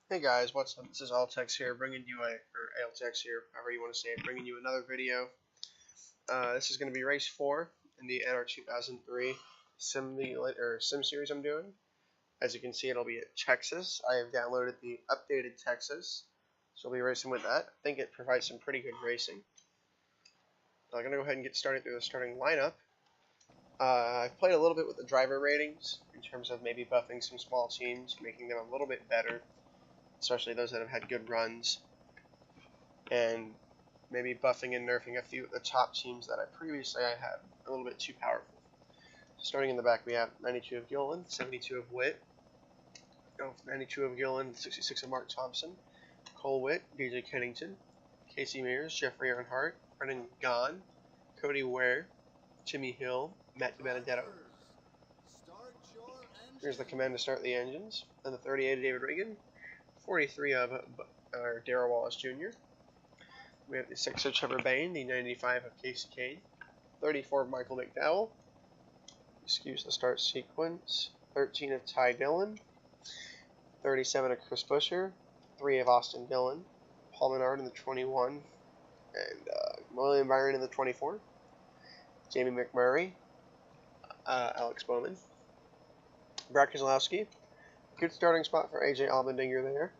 Hey guys, what's up? This is Altex here, bringing you or Altex here, however you want to say it, bringing you another video. This is going to be race 4 in the NR2003 sim series I'm doing. As you can see, it'll be at Texas. I have downloaded the updated Texas, so I'll be racing with that. I think it provides some pretty good racing. I'm going to go ahead and get started through the starting lineup. I've played a little bit with the driver ratings in terms of maybe buffing some small teams, making them a little bit better, especially those that have had good runs, and maybe buffing and nerfing a few of the top teams that I had a little bit too powerful. Starting in the back, we have 92 of Gilliland, 72 of Witt, 92 of Gilliland, 66 of Mark Thompson, Cole Witt, DJ Kennington, Casey Mears, Jeffrey Earnhardt, Brendan Gaughan, Cody Ware, Jimmy Hill, Matt DiBenedetto. Here's the command to start the engines. Then the 38 of David Regan, 43 of Darrell Wallace Jr. We have the 6 of Trevor Bayne, the 95 of Casey Kane, 34 of Michael McDowell. Excuse the start sequence. 13 of Ty Dillon, 37 of Chris Buescher, 3 of Austin Dillon, Paul Menard in the 21, and William Byron in the 24. Jamie McMurray, Alex Bowman, Brad Keselowski. Good starting spot for AJ Allmendinger there.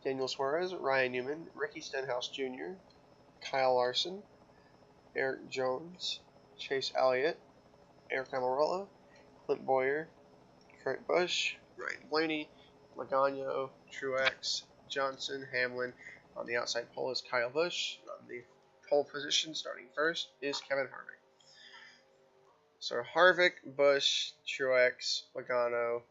Daniel Suarez, Ryan Newman, Ricky Stenhouse Jr., Kyle Larson, Eric Jones, Chase Elliott, Eric Almirola, Clint Boyer, Kurt Busch, Ryan Blaney, Logano, Truex, Johnson, Hamlin. On the outside pole is Kyle Busch. On the pole position, starting first, is Kevin Harvick. So Harvick, Busch, Truex, Logano,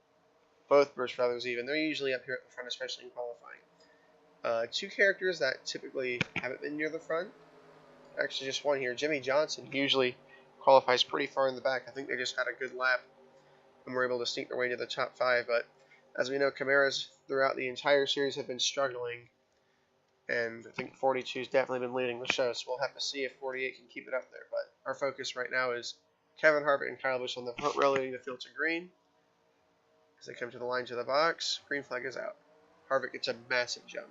both Busch brothers even. They're usually up here at the front, especially in qualifying. Two characters that typically haven't been near the front. Actually, just one here. Jimmy Johnson usually qualifies pretty far in the back. I think they just had a good lap and were able to sneak their way into the top 5. But as we know, Camaras throughout the entire series have been struggling. And I think 42 has definitely been leading the show. So we'll have to see if 48 can keep it up there. But our focus right now is Kevin Harvick and Kyle Busch on the front row, leading the field to green. As they come to the line to the box, green flag is out. Harvick gets a massive jump.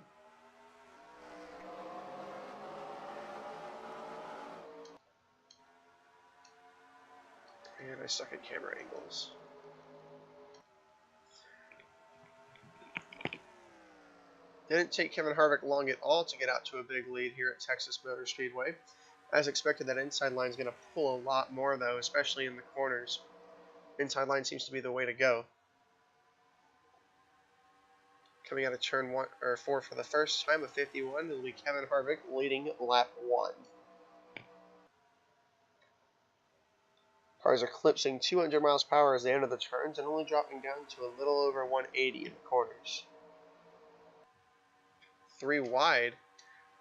And I suck at camera angles. Didn't take Kevin Harvick long at all to get out to a big lead here at Texas Motor Speedway. As expected, that inside line is going to pull a lot more, though, especially in the corners. Inside line seems to be the way to go. Coming out of turn 4 for the first time of 51, it'll be Kevin Harvick leading lap 1. Cars are clipsing 200 miles per hour as they enter the turns and only dropping down to a little over 180 in the corners. 3 wide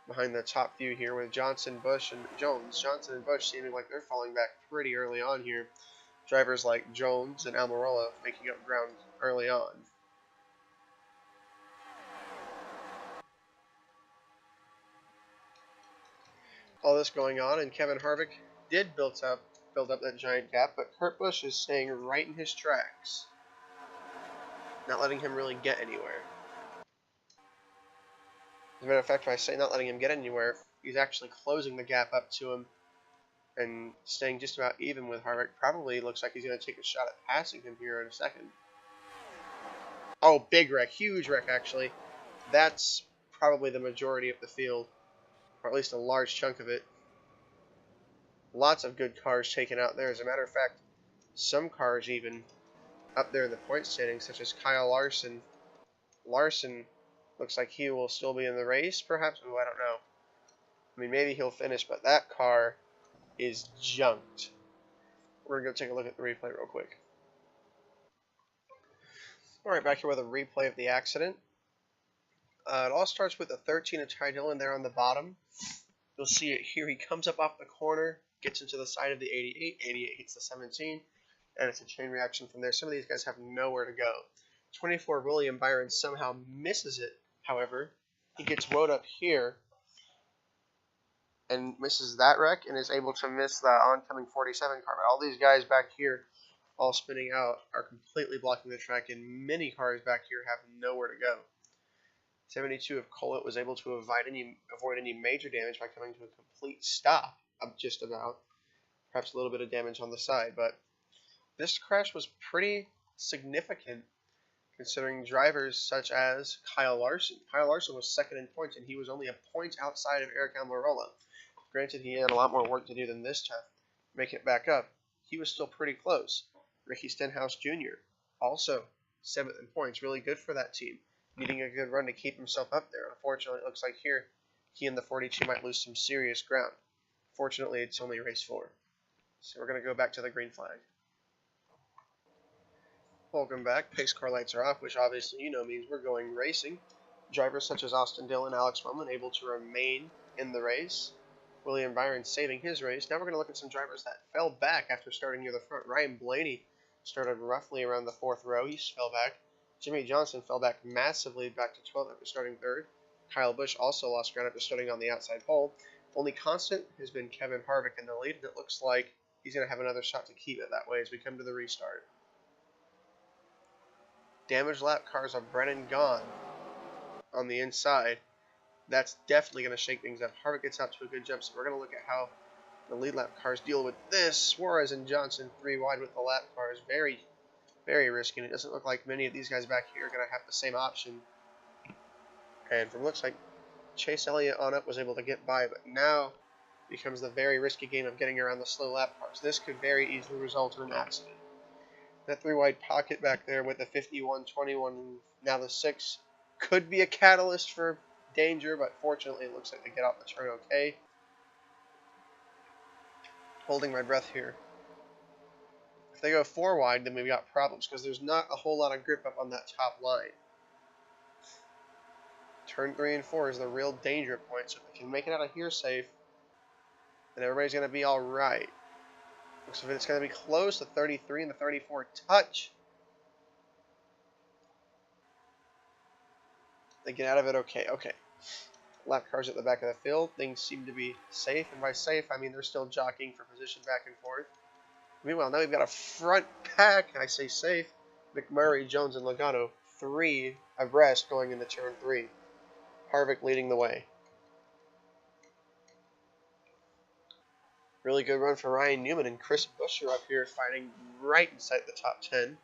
behind the top few here with Johnson, Busch, and Jones. Johnson and Busch seeming like they're falling back pretty early on here. Drivers like Jones and Almirola making up ground early on. All this going on, and Kevin Harvick did build up that giant gap, but Kurt Busch is staying right in his tracks, not letting him really get anywhere. As a matter of fact, when I say not letting him get anywhere, he's actually closing the gap up to him and staying just about even with Harvick. Probably looks like he's going to take a shot at passing him here in a second. Oh, big wreck. Huge wreck, actually. That's probably the majority of the field, or at least a large chunk of it. Lots of good cars taken out there. As a matter of fact, some cars even up there in the point standings, such as Kyle Larson. Larson looks like he will still be in the race, perhaps. Oh, I don't know. I mean, maybe he'll finish, but that car is junked. We're going to go take a look at the replay real quick. Alright, back here with a replay of the accident. It all starts with the 13 of Ty Dillon there on the bottom. You'll see it here. He comes up off the corner, gets into the side of the 88. 88 hits the 17, and it's a chain reaction from there. Some of these guys have nowhere to go. 24 William Byron somehow misses it, however. He gets rode up here and misses that wreck and is able to miss the oncoming 47 car. But all these guys back here, all spinning out, are completely blocking the track, and many cars back here have nowhere to go. 72 of Collett was able to avoid any major damage by coming to a complete stop, just about. Perhaps a little bit of damage on the side, but this crash was pretty significant considering drivers such as Kyle Larson. Kyle Larson was second in points, and he was only a point outside of Eric Almirola. Granted, he had a lot more work to do than this time to make it back up. He was still pretty close. Ricky Stenhouse Jr., also 7th in points. Really good for that team. Needing a good run to keep himself up there. Unfortunately, it looks like here he and the 42 might lose some serious ground. Fortunately, it's only race 4. So we're going to go back to the green flag. Welcome back. Pace car lights are off, which obviously means we're going racing. Drivers such as Austin Dillon, Alex Bowman able to remain in the race. William Byron saving his race. Now we're going to look at some drivers that fell back after starting near the front. Ryan Blaney started roughly around the 4th row. He fell back. Jimmy Johnson fell back massively back to 12th after starting 3rd. Kyle Busch also lost ground after starting on the outside pole. Only constant has been Kevin Harvick in the lead, and it looks like he's going to have another shot to keep it that way as we come to the restart. Damaged lap cars of Brennan Gaughan on the inside. That's definitely going to shake things up. Harvick gets out to a good jump, so we're going to look at how the lead lap cars deal with this. Suarez and Johnson 3 wide with the lap cars. Very, very risky, and it doesn't look like many of these guys back here are going to have the same option. And from looks like Chase Elliott on up was able to get by, but now becomes the very risky game of getting around the slow lap cars. This could very easily result in an accident. That 3 wide pocket back there with the 51, 21, and now the 6 could be a catalyst for danger, but fortunately it looks like they get off the turn okay. Holding my breath here. If they go 4 wide, then we've got problems because there's not a whole lot of grip up on that top line. Turn 3 and 4 is the real danger point, so if they can make it out of here safe, then everybody's going to be alright. Looks like it's going to be close to 33 and the 34 touch. They get out of it okay. Lap cars at the back of the field. Things seem to be safe, and by safe, I mean they're still jockeying for position back and forth. Meanwhile, now we've got a front pack. I say safe. McMurray, Jones, and Logano 3 abreast going into turn 3. Harvick leading the way. Really good run for Ryan Newman, and Chris Buescher up here fighting right inside the top 10.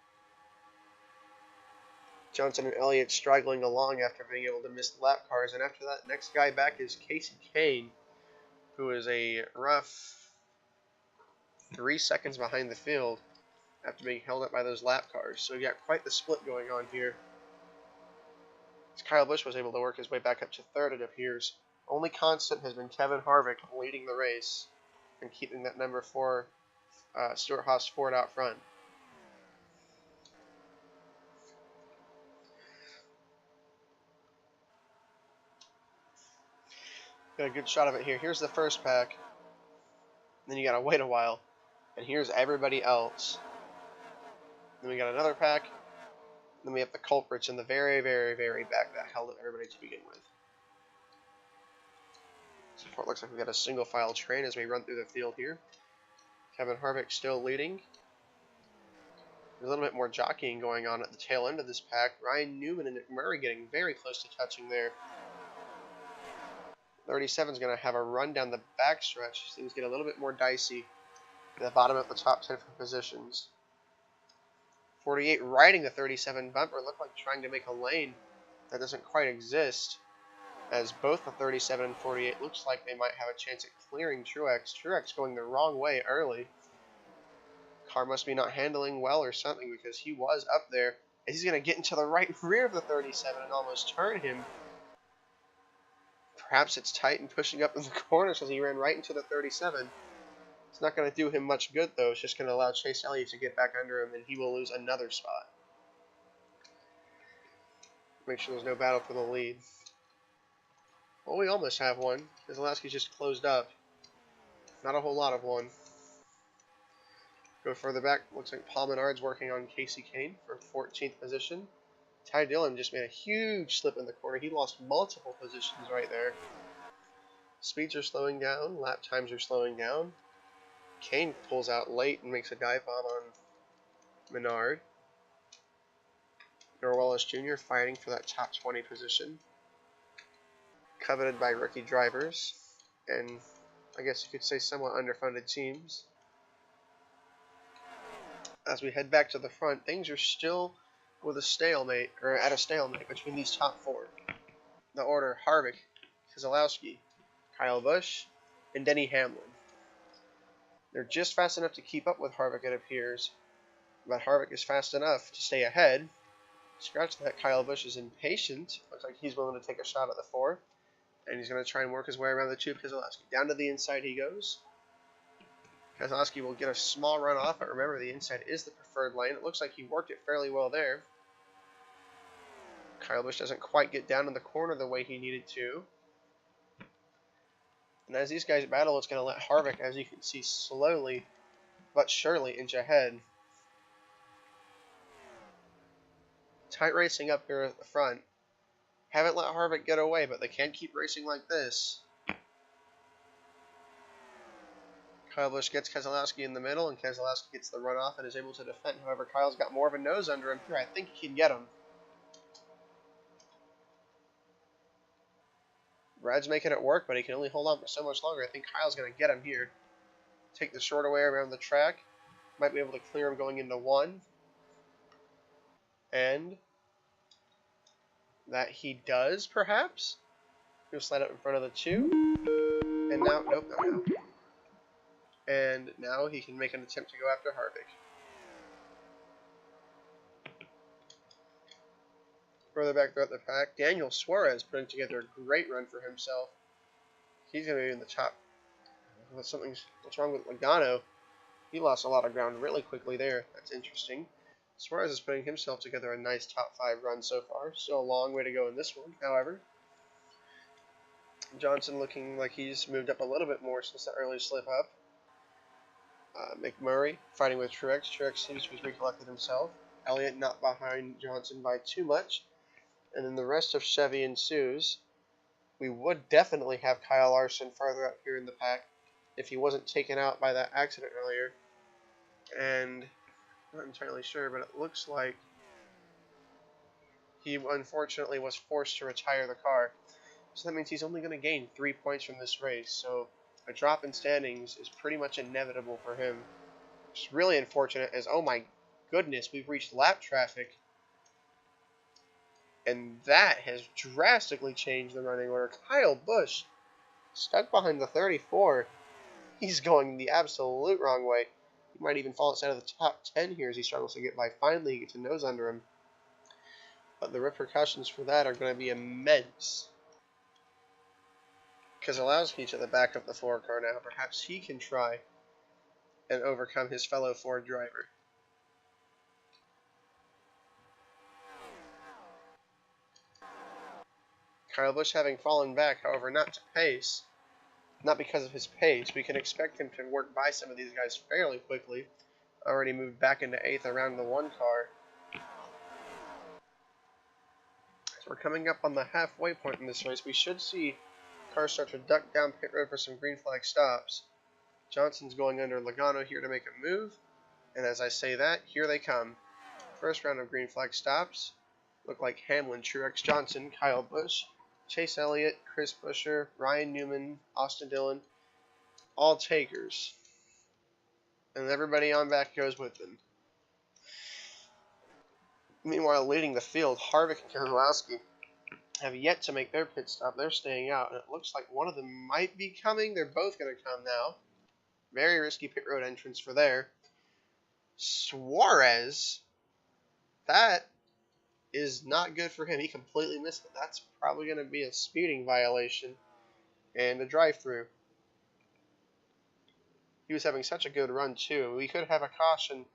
Johnson and Elliott struggling along after being able to miss the lap cars, and after that, next guy back is Casey Kane, who is a rough 3 seconds behind the field after being held up by those lap cars. So we've got quite the split going on here. As Kyle Busch was able to work his way back up to 3rd, it appears. Only constant has been Kevin Harvick leading the race and keeping that number 4 Stuart Haas Ford out front. Got a good shot of it here. Here's the first pack. Then you gotta wait a while. And here's everybody else. Then we got another pack. Then we have the culprits in the very, very, very back that held up everybody to begin with. So far it looks like we've got a single file train as we run through the field here. Kevin Harvick still leading. There's a little bit more jockeying going on at the tail end of this pack. Ryan Newman and McMurray getting very close to touching there. 37 is going to have a run down the backstretch. Things get a little bit more dicey at the bottom of the top 10 for positions. 48 riding the 37 bumper, looked like trying to make a lane that doesn't quite exist, as both the 37 and 48 looks like they might have a chance at clearing Truex. Truex going the wrong way early. Car must be not handling well or something, because he was up there. And he's going to get into the right rear of the 37 and almost turn him. Perhaps it's tight and pushing up in the corner, so he ran right into the 37. It's not going to do him much good, though. It's just going to allow Chase Elliott to get back under him, and he will lose another spot. Make sure there's no battle for the lead. Well, we almost have one. Keselowski's just closed up. Not a whole lot of one. Go further back. Looks like Paul Menard's working on Casey Kane for 14th position. Ty Dillon just made a huge slip in the corner. He lost multiple positions right there. Speeds are slowing down. Lap times are slowing down. Kane pulls out late and makes a dive bomb on Menard. Norwellis Jr. fighting for that top 20 position. coveted by rookie drivers, and I guess you could say somewhat underfunded teams. As we head back to the front, things are still with a stalemate, or at a stalemate between these top four. The order: Harvick, Keselowski, Kyle Busch, and Denny Hamlin. They're just fast enough to keep up with Harvick, it appears, but Harvick is fast enough to stay ahead. Scratch that, Kyle Busch is impatient. Looks like he's willing to take a shot at the 4. And he's going to try and work his way around the 2 of Keselowski. Down to the inside he goes. Keselowski will get a small run off, but remember, the inside is the preferred lane. It looks like he worked it fairly well there. Kyle Busch doesn't quite get down in the corner the way he needed to. And as these guys battle, it's going to let Harvick, as you can see, slowly but surely inch ahead. Tight racing up here at the front. Haven't let Harvick get away, but they can't keep racing like this. Kyle Busch gets Keselowski in the middle, and Keselowski gets the runoff and is able to defend. However, Kyle's got more of a nose under him here. I think he can get him. Brad's making it work, but he can only hold on for so much longer. I think Kyle's going to get him here. Take the shorter way around the track. Might be able to clear him going into 1. And that he does, perhaps. He'll slide up in front of the 2. And now, nope, no. And now he can make an attempt to go after Harvick. Further back throughout the pack, Daniel Suarez putting together a great run for himself. He's going to be in the top. What's wrong with Logano? He lost a lot of ground really quickly there. That's interesting. Suarez is putting himself together a nice top 5 run so far. Still a long way to go in this one, however. Johnson looking like he's moved up a little bit more since the early slip up. McMurray fighting with Truex. Truex seems to have recollected himself. Elliott not behind Johnson by too much. And then the rest of Chevy ensues. We would definitely have Kyle Larson farther up here in the pack if he wasn't taken out by that accident earlier. And I'm not entirely sure, but it looks like he unfortunately was forced to retire the car. So that means he's only going to gain 3 points from this race. So a drop in standings is pretty much inevitable for him. It's really unfortunate as, oh my goodness, we've reached lap traffic. And that has drastically changed the running order. Kyle Busch stuck behind the 34. He's going the absolute wrong way. He might even fall outside of the top 10 here as he struggles to get by. Finally, he gets a nose under him. But the repercussions for that are going to be immense. Keselowski to the back of the Ford car now. Perhaps he can try and overcome his fellow Ford driver. Kyle Busch having fallen back, however, not to pace. Not because of his pace. We can expect him to work by some of these guys fairly quickly. Already moved back into 8th around the 1 car. So we're coming up on the halfway point in this race. We should see cars start to duck down pit road for some green flag stops. Johnson's going under Logano here to make a move. And as I say that, here they come. First round of green flag stops. Look like Hamlin, Truex, Johnson, Kyle Busch, Chase Elliott, Chris Buescher, Ryan Newman, Austin Dillon, all takers. And everybody on back goes with them. Meanwhile, leading the field, Harvick and Keselowski have yet to make their pit stop. They're staying out, and it looks like one of them might be coming. They're both going to come now. Very risky pit road entrance for there. Suarez, that is not good for him. He completely missed it. That's probably going to be a speeding violation and a drive-through. He was having such a good run, too. We could have a caution,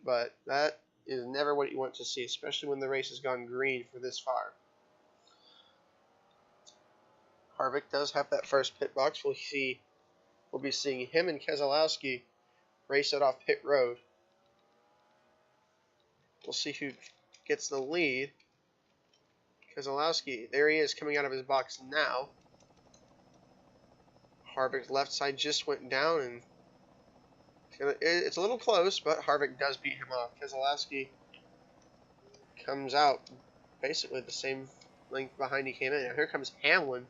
but that is never what you want to see, especially when the race has gone green for this far. Harvick does have that first pit box. We'll be seeing him and Keselowski race it off pit road. We'll see who gets the lead. Keselowski, there he is coming out of his box now. Harvick's left side just went down, and it's a little close, but Harvick does beat him off. Keselowski comes out basically the same length behind he came in. Now here comes Hamlin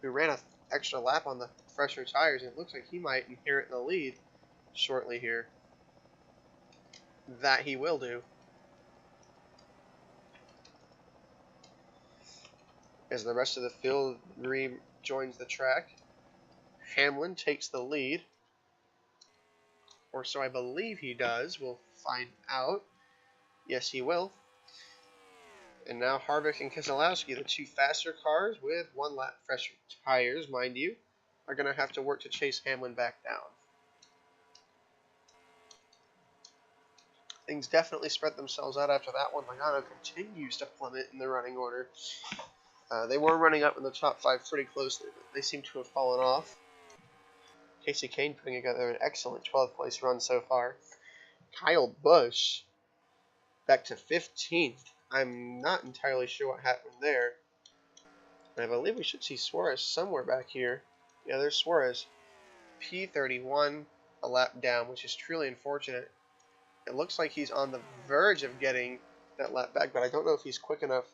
who ran an extra lap on the fresher tires, and it looks like he might inherit the lead shortly here. That he will do. As the rest of the field rejoins the track, Hamlin takes the lead. Or so I believe he does. We'll find out. Yes, he will. And now Harvick and Keselowski, the two faster cars with 1 lap fresher tires, mind you, are going to have to work to chase Hamlin back down. Things definitely spread themselves out after that one. Logano continues to plummet in the running order. They were running up in the top 5 pretty closely, but they seem to have fallen off. Casey Kane putting together an excellent 12th place run so far. Kyle Busch back to 15th. I'm not entirely sure what happened there. I believe we should see Suarez somewhere back here. Yeah, there's Suarez. P31, a lap down, which is truly unfortunate. It looks like he's on the verge of getting that lap back, but I don't know if he's quick enough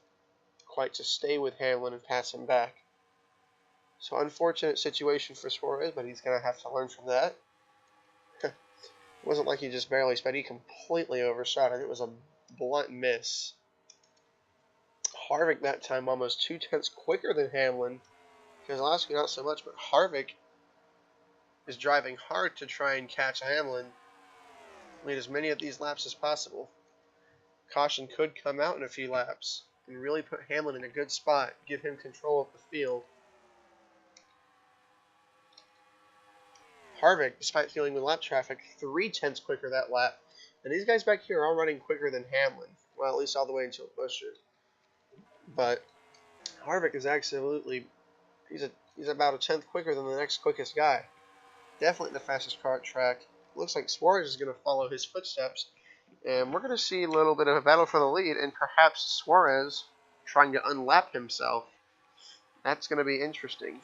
quite to stay with Hamlin and pass him back. So unfortunate situation for Suarez, but he's going to have to learn from that. It wasn't like he just barely sped. He completely overshot it. It was a blunt miss. Harvick that time almost 2/10 quicker than Hamlin. Keselowski not so much, but Harvick is driving hard to try and catch Hamlin. Lead as many of these laps as possible. Caution could come out in a few laps and really put Hamlin in a good spot, give him control of the field. Harvick, despite feeling with lap traffic, 3/10 quicker that lap. And these guys back here are all running quicker than Hamlin. Well, at least all the way until Buescher. But Harvick is absolutely, he's about 1/10 quicker than the next quickest guy. Definitely the fastest car at track. Looks like Suarez is going to follow his footsteps. And we're going to see a little bit of a battle for the lead, and perhaps Suarez trying to unlap himself. That's going to be interesting.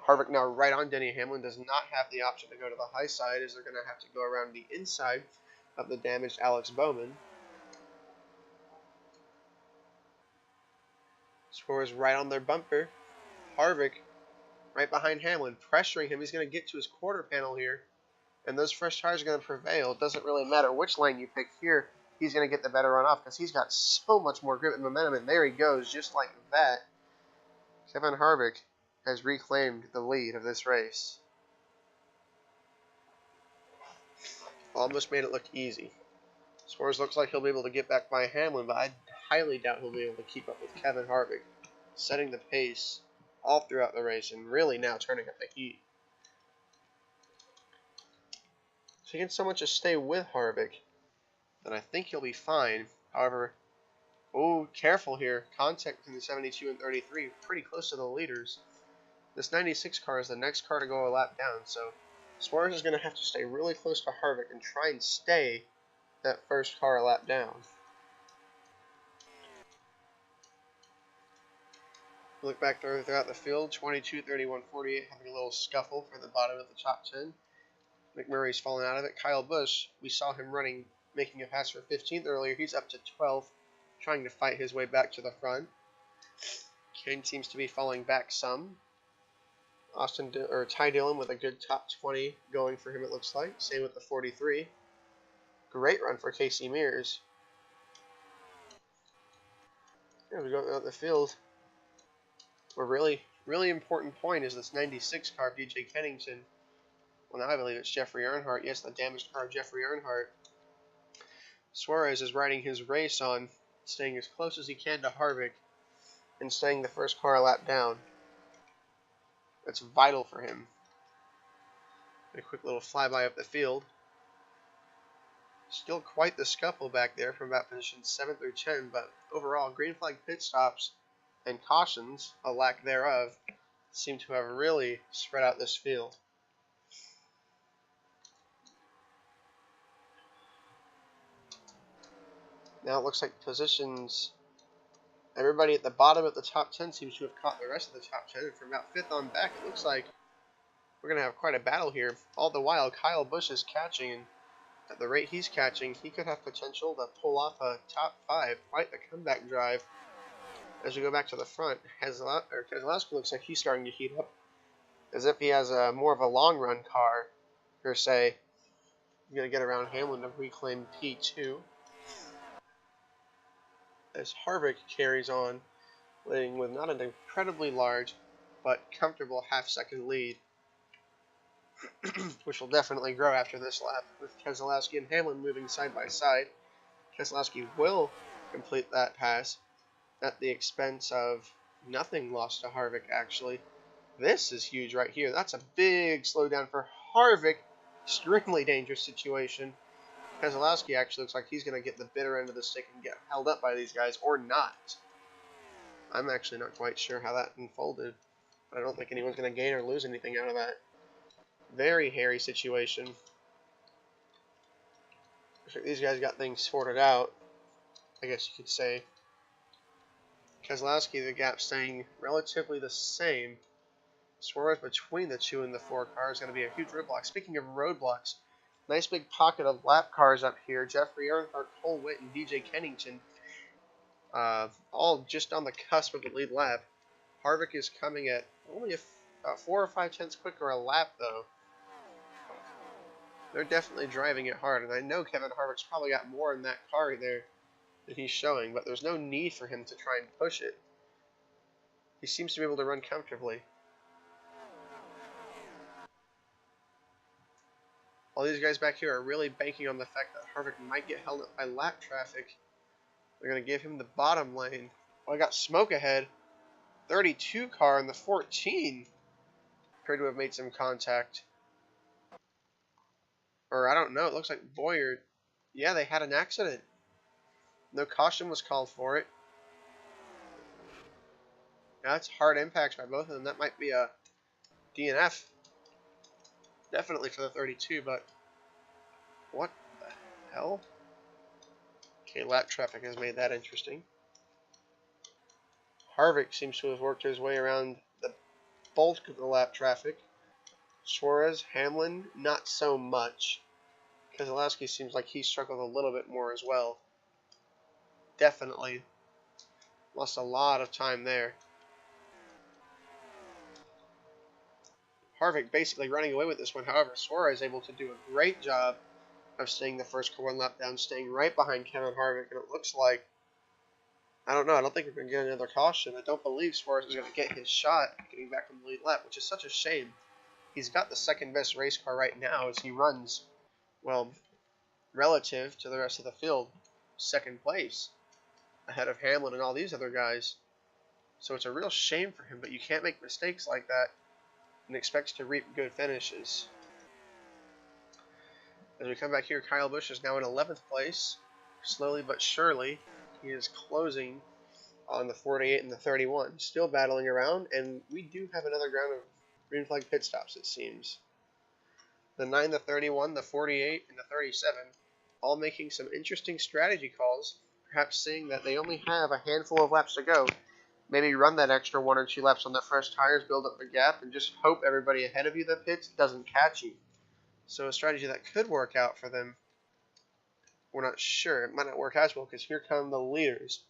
Harvick now right on Denny Hamlin, does not have the option to go to the high side, as they're going to have to go around the inside of the damaged Alex Bowman. Suarez right on their bumper. Harvick right behind Hamlin, pressuring him. He's going to get to his quarter panel here, and those fresh tires are going to prevail. It doesn't really matter which lane you pick here. He's going to get the better run off because he's got so much more grip and momentum, and there he goes, just like that. Kevin Harvick has reclaimed the lead of this race. Almost made it look easy. Suarez looks like he'll be able to get back by Hamlin, but I highly doubt he'll be able to keep up with Kevin Harvick, setting the pace all throughout the race and really now turning up the heat. So he can so much as stay with Harvick, then I think he'll be fine. However, oh, careful here. Contact between the 72 and 33, pretty close to the leaders. This 96 car is the next car to go a lap down, so Suarez is going to have to stay really close to Harvick and try and stay that first car a lap down. Look back throughout the field, 22, 31, 48 having a little scuffle for the bottom of the top 10. McMurray's fallen out of it. Kyle Busch, we saw him making a pass for 15th earlier. He's up to 12th, trying to fight his way back to the front. Kane seems to be falling back some. Ty Dillon with a good top 20 going for him, it looks like. Same with the 43. Great run for Casey Mears. Yeah, we go out the field. A really important point is this 96 car of DJ Kennington. Well, now I believe it's Jeffrey Earnhardt. Yes, the damaged car of Jeffrey Earnhardt. Suarez is riding his race on, staying as close as he can to Harvick and staying the first car a lap down. That's vital for him. A quick little flyby up the field. Still quite the scuffle back there from about position 7 through 10, but overall, green flag pit stops and cautions, a lack thereof, seem to have really spread out this field. Now it looks like positions, everybody at the bottom of the top 10 seems to have caught the rest of the top 10, and from about 5th on back, it looks like we're going to have quite a battle here. All the while, Kyle Busch is catching, and at the rate he's catching, he could have potential to pull off a top 5. Quite the comeback drive As we go back to the front, Keselowski looks like he's starting to heat up, as if he has a more of a long-run car, per se. He's going to get around Hamlin to reclaim P2. As Harvick carries on, leading with not an incredibly large, but comfortable half-second lead, which will definitely grow after this lap, with Keselowski and Hamlin moving side by side. Keselowski will complete that pass at the expense of nothing lost to Harvick, actually. This is huge right here. That's a big slowdown for Harvick. Extremely dangerous situation. Keselowski actually looks like he's going to get the bitter end of the stick and get held up by these guys, or not. I'm actually not quite sure how that unfolded. I don't think anyone's going to gain or lose anything out of that. Very hairy situation. Looks like these guys got things sorted out, I guess you could say. Keselowski, the gap staying relatively the same. Suarez between the 2 and the 4 cars is going to be a huge roadblock. Speaking of roadblocks, nice big pocket of lap cars up here. Jeffrey Earnhardt, Cole Witt, and DJ Kennington, all just on the cusp of the lead lap. Harvick is coming at only about 4 or 5 tenths quicker a lap, though. They're definitely driving it hard, and I know Kevin Harvick's probably got more in that car there than he's showing, but there's no need for him to try and push it. He seems to be able to run comfortably. All these guys back here are really banking on the fact that Harvick might get held up by lap traffic. They're going to give him the bottom lane. Oh, I got smoke ahead. 32 car in the 14 appeared to have made some contact. Or I don't know, it looks like Boyer. Yeah, they had an accident. No caution was called for it. Now that's hard impacts by both of them. That might be a DNF. Definitely for the 32, but what the hell? Okay, lap traffic has made that interesting. Harvick seems to have worked his way around the bulk of the lap traffic. Suarez, Hamlin, not so much. Keselowski seems like he struggled a little bit more as well. Definitely lost a lot of time there. Harvick basically running away with this one. However, Suarez able to do a great job of staying the first one lap down, staying right behind Kevin Harvick, and it looks like, I don't know, I don't think we're going to get another caution. I don't believe Suarez is going to get his shot getting back on the lead lap, which is such a shame. He's got the second best race car right now as he runs, well, relative to the rest of the field, second place, ahead of Hamlin and all these other guys. So it's a real shame for him, but you can't make mistakes like that and expect to reap good finishes. As we come back here, Kyle Busch is now in 11th place. Slowly but surely, he is closing on the 48 and the 31. Still battling around, and we do have another round of green flag pit stops, it seems. The 9, the 31, the 48, and the 37, all making some interesting strategy calls, perhaps seeing that they only have a handful of laps to go. Maybe run that extra 1 or 2 laps on the fresh tires, build up the gap, and just hope everybody ahead of you that pits doesn't catch you. So a strategy that could work out for them. We're not sure. It might not work as well because here come the leaders.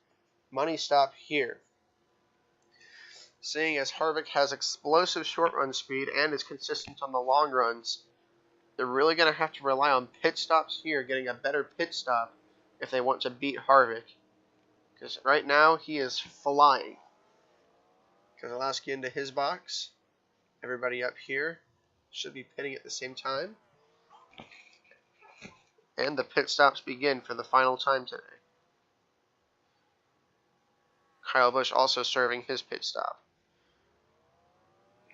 Money stop here. Seeing as Harvick has explosive short run speed and is consistent on the long runs, they're really going to have to rely on pit stops here, getting a better pit stop if they want to beat Harvick. Because right now he is flying. Keselowski into his box. Everybody up here should be pitting at the same time. And the pit stops begin for the final time today. Kyle Busch also serving his pit stop.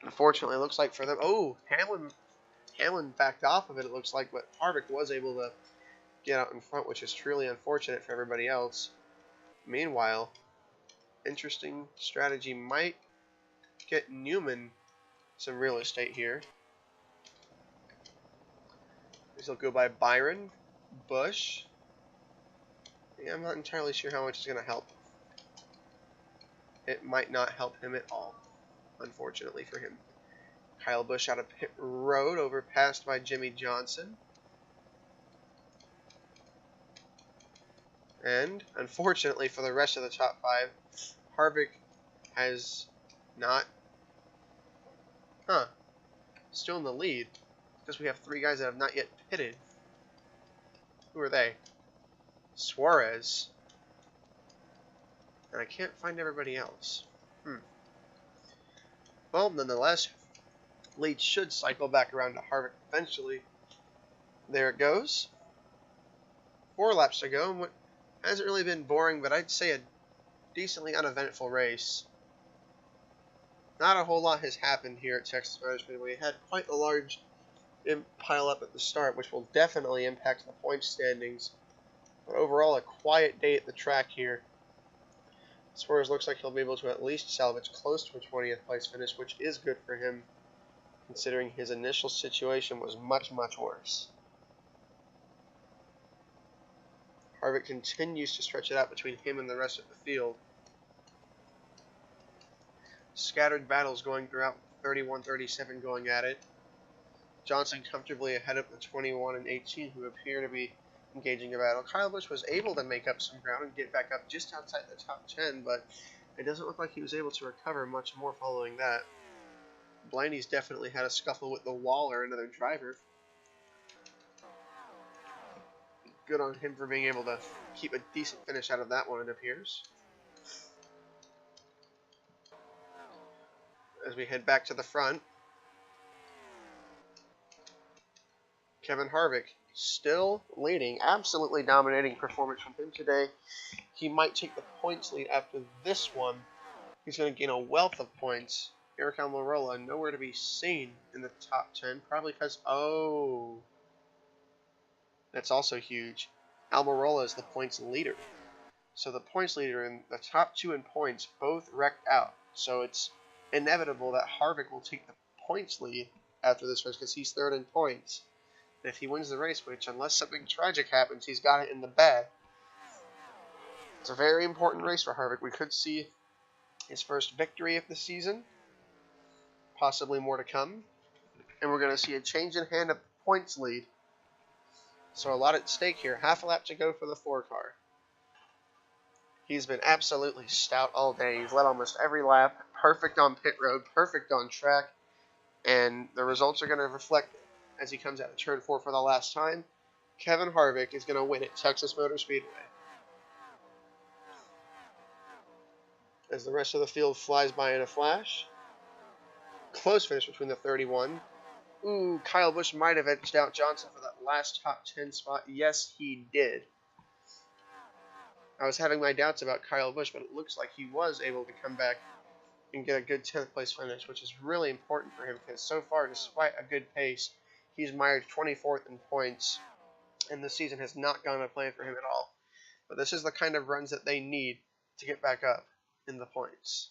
Unfortunately, it looks like for them... Oh, Hamlin backed off of it, it looks like, but Harvick was able to get out in front, which is truly unfortunate for everybody else. Meanwhile, interesting strategy might get Newman some real estate here. These will go by Byron, Busch. Yeah, I'm not entirely sure how much is going to help. It might not help him at all, unfortunately for him. Kyle Busch out of pit road, overpassed by Jimmy Johnson. And, unfortunately for the rest of the top 5, Harvick has not... Still in the lead. Because we have 3 guys that have not yet pitted. Who are they? Suarez. And I can't find everybody else. Well, nonetheless, lead should cycle back around to Harvick eventually. There it goes. 4 laps to go. What hasn't really been boring, but I'd say a decently uneventful race. Not a whole lot has happened here at Texas Motor Speedway. We had quite a large pile up at the start, which will definitely impact the point standings. But overall, a quiet day at the track here. Suarez looks like he'll be able to at least salvage close to a 20th place finish, which is good for him, considering his initial situation was much, much worse. Harvick continues to stretch it out between him and the rest of the field. Scattered battles going throughout, 31-37 going at it. Johnson comfortably ahead of the 21 and 18 who appear to be engaging a battle. Kyle Busch was able to make up some ground and get back up just outside the top 10, but it doesn't look like he was able to recover much more following that. Blaney's definitely had a scuffle with the wall or another driver. Good on him for being able to keep a decent finish out of that one, it appears. As we head back to the front, Kevin Harvick still leading, absolutely dominating performance from him today. He might take the points lead after this one. He's going to gain a wealth of points. Eric Almirola nowhere to be seen in the top 10, probably because, that's also huge. Almirola is the points leader. So the points leader and the top 2 in points both wrecked out. So it's inevitable that Harvick will take the points lead after this race because he's 3rd in points. And if he wins the race, which unless something tragic happens, he's got it in the bag. It's a very important race for Harvick. We could see his first victory of the season. Possibly more to come. And we're going to see a change in hand of the points lead. So a lot at stake here. Half a lap to go for the 4 car. He's been absolutely stout all day. He's led almost every lap. Perfect on pit road. Perfect on track. And the results are going to reflect it as he comes out of turn 4 for the last time. Kevin Harvick is going to win at Texas Motor Speedway. As the rest of the field flies by in a flash. Close finish between the 31. Kyle Busch might have edged out Johnson for that last top 10 spot. Yes, he did. I was having my doubts about Kyle Busch, but it looks like he was able to come back and get a good 10th place finish, which is really important for him because so far, despite a good pace, he's mired 24th in points, and the season has not gone to plan for him at all. But this is the kind of runs that they need to get back up in the points.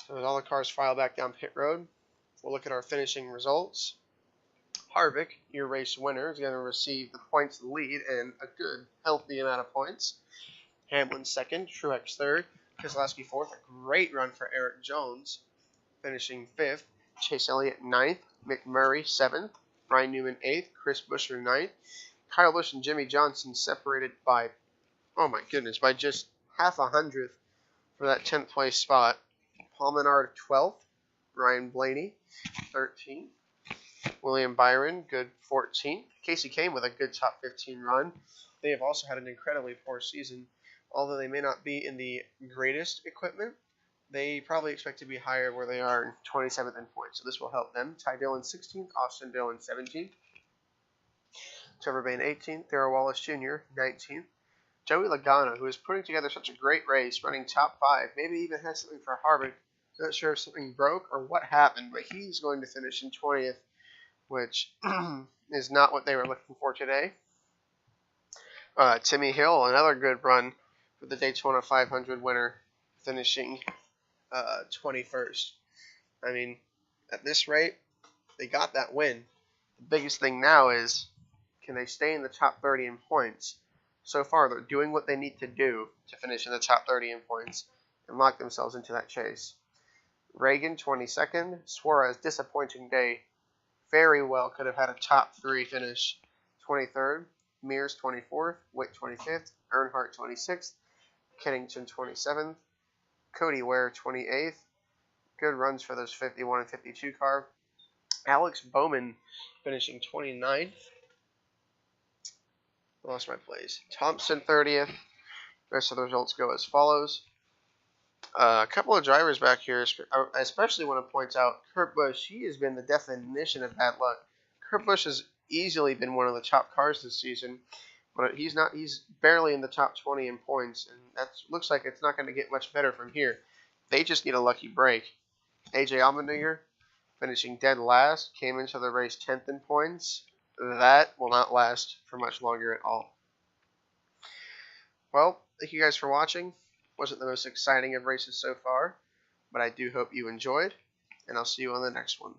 So as all the cars file back down pit road, we'll look at our finishing results. Harvick, your race winner, is going to receive the points lead and a good, healthy amount of points. Hamlin 2nd, Truex 3rd, Keselowski 4th. A great run for Eric Jones, finishing 5th. Chase Elliott 9th, McMurray 7th, Ryan Newman 8th, Chris Buescher 9th. Kyle Busch and Jimmy Johnson separated by, by just half a hundredth for that 10th place spot. Paul Menard 12th, Ryan Blaney 13th. William Byron, good 14th. Casey Kane with a good top 15 run. They have also had an incredibly poor season. Although they may not be in the greatest equipment, they probably expect to be higher where they are 27th in points. So this will help them. Ty Dillon 16th, Austin Dillon 17th. Trevor Bayne 18th, Darrell Wallace Jr. 19th. Joey Logano, who is putting together such a great race, running top 5, maybe even has something for Harvick. Not sure if something broke or what happened, but he's going to finish in 20th. Which is not what they were looking for today. Timmy Hill, another good run for the Daytona 500 winner, finishing 21st. I mean, at this rate, they got that win. The biggest thing now is, can they stay in the top 30 in points? So far, they're doing what they need to do to finish in the top 30 in points and lock themselves into that chase. Reagan, 22nd. Suarez, disappointing day. Very well could have had a top 3 finish. 23rd, Mears 24th, Witt 25th, Earnhardt 26th, Kennington 27th, Cody Ware 28th. Good runs for those 51 and 52 car. Alex Bowman finishing 29th. Lost my place. Thompson 30th. The rest of the results go as follows. A couple of drivers back here, I especially want to point out Kurt Busch. He has been the definition of bad luck. Kurt Busch has easily been one of the top cars this season, but he's not. He's barely in the top 20 in points, and that looks like it's not going to get much better from here. They just need a lucky break. AJ Allmendinger, finishing dead last, came into the race 10th in points. That will not last for much longer at all. Well, thank you guys for watching. Wasn't the most exciting of races so far, but I do hope you enjoyed, and I'll see you on the next one.